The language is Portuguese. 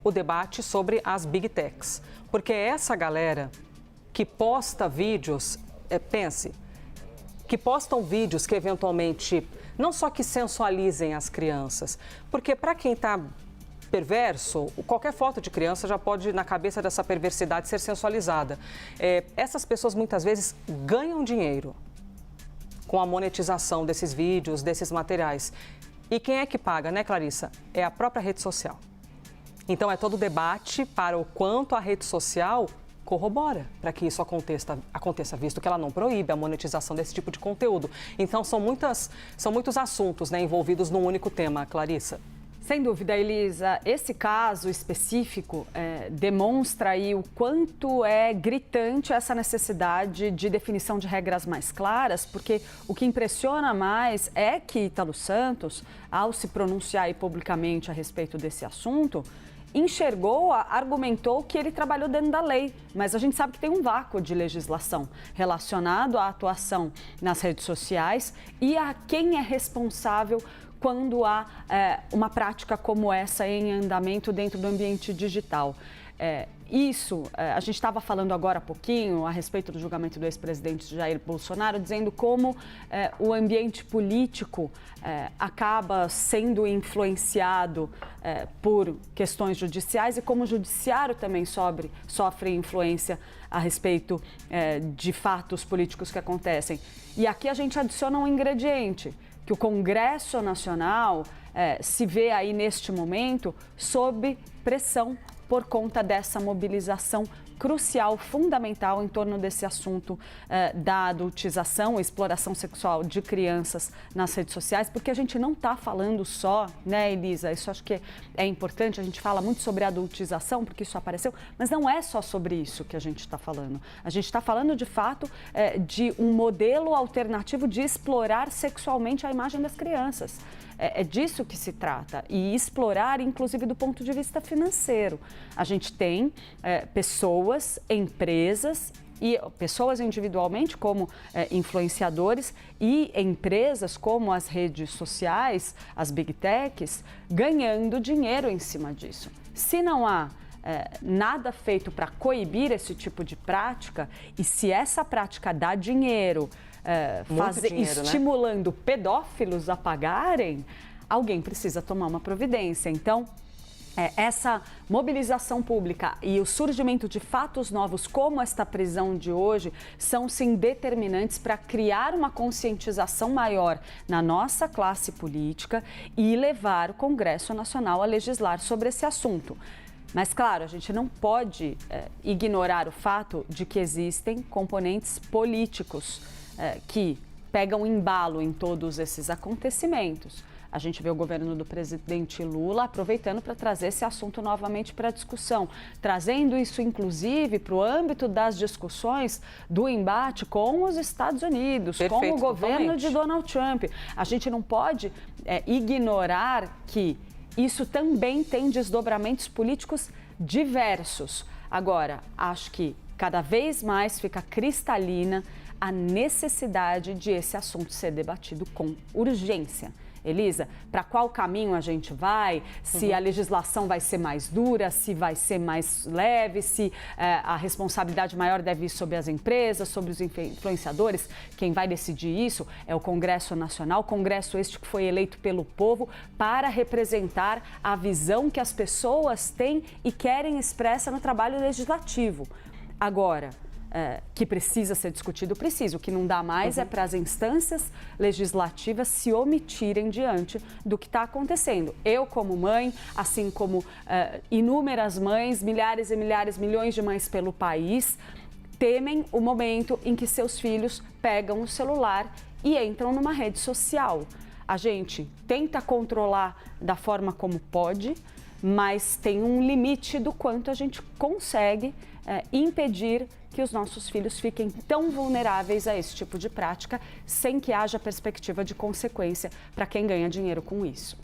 o debate sobre as Big Techs. Porque essa galera que posta vídeos, que postam vídeos que eventualmente, não só que sensualizem as crianças, porque para quem está perverso, qualquer foto de criança já pode, na cabeça dessa perversidade, ser sensualizada. Essas pessoas muitas vezes ganham dinheiro com a monetização desses vídeos, desses materiais. E quem é que paga, né, Clarissa? É a própria rede social. Então, é todo o debate para o quanto a rede social corrobora para que isso aconteça, visto que ela não proíbe a monetização desse tipo de conteúdo. Então, são muitos assuntos, né, envolvidos num único tema, Clarissa. Sem dúvida, Elisa, esse caso específico demonstra aí o quanto é gritante essa necessidade de definição de regras mais claras, porque o que impressiona mais é que Ítalo Santos, ao se pronunciar aí publicamente a respeito desse assunto, argumentou que ele trabalhou dentro da lei, mas a gente sabe que tem um vácuo de legislação relacionado à atuação nas redes sociais e a quem é responsável quando há uma prática como essa em andamento dentro do ambiente digital. A gente estava falando agora há pouquinho a respeito do julgamento do ex-presidente Jair Bolsonaro, dizendo como o ambiente político acaba sendo influenciado por questões judiciais e como o judiciário também sofre influência a respeito de fatos políticos que acontecem. E aqui a gente adiciona um ingrediente, que o Congresso Nacional se vê aí neste momento sob pressão por conta dessa mobilização crucial, fundamental em torno desse assunto da adultização, exploração sexual de crianças nas redes sociais, porque a gente não está falando só, né, Elisa? Isso acho que é importante, a gente fala muito sobre adultização, porque isso apareceu, mas não é só sobre isso que a gente está falando. A gente está falando, de fato, de um modelo alternativo de explorar sexualmente a imagem das crianças. É disso que se trata, e explorar, inclusive, do ponto de vista financeiro. A gente tem pessoas, empresas e pessoas individualmente como influenciadores e empresas como as redes sociais, as Big Techs, ganhando dinheiro em cima disso. Se não há nada feito para coibir esse tipo de prática, e se essa prática dá dinheiro, estimulando, né, pedófilos a pagarem, alguém precisa tomar uma providência. Então, essa mobilização pública e o surgimento de fatos novos, como esta prisão de hoje, são sim determinantes para criar uma conscientização maior na nossa classe política e levar o Congresso Nacional a legislar sobre esse assunto. Mas, claro, a gente não pode ignorar o fato de que existem componentes políticos que pegam embalo em todos esses acontecimentos. A gente vê o governo do presidente Lula aproveitando para trazer esse assunto novamente para a discussão, trazendo isso, inclusive, para o âmbito das discussões do embate com os Estados Unidos, com o governo de Donald Trump. A gente não pode ignorar que isso também tem desdobramentos políticos diversos. Agora, acho que cada vez mais fica cristalina a necessidade de esse assunto ser debatido com urgência. Elisa, para qual caminho a gente vai? Se a legislação vai ser mais dura, se vai ser mais leve, se a responsabilidade maior deve ir sobre as empresas, sobre os influenciadores. Quem vai decidir isso é o Congresso Nacional, Congresso este que foi eleito pelo povo para representar a visão que as pessoas têm e querem expressa no trabalho legislativo. Agora, que precisa ser discutido, precisa. O que não dá mais é para as instâncias legislativas se omitirem diante do que está acontecendo. Eu, como mãe, assim como inúmeras mães, milhares e milhares, milhões de mães pelo país, temem o momento em que seus filhos pegam o celular e entram numa rede social. A gente tenta controlar da forma como pode, mas tem um limite do quanto a gente consegue impedir que os nossos filhos fiquem tão vulneráveis a esse tipo de prática sem que haja perspectiva de consequência para quem ganha dinheiro com isso.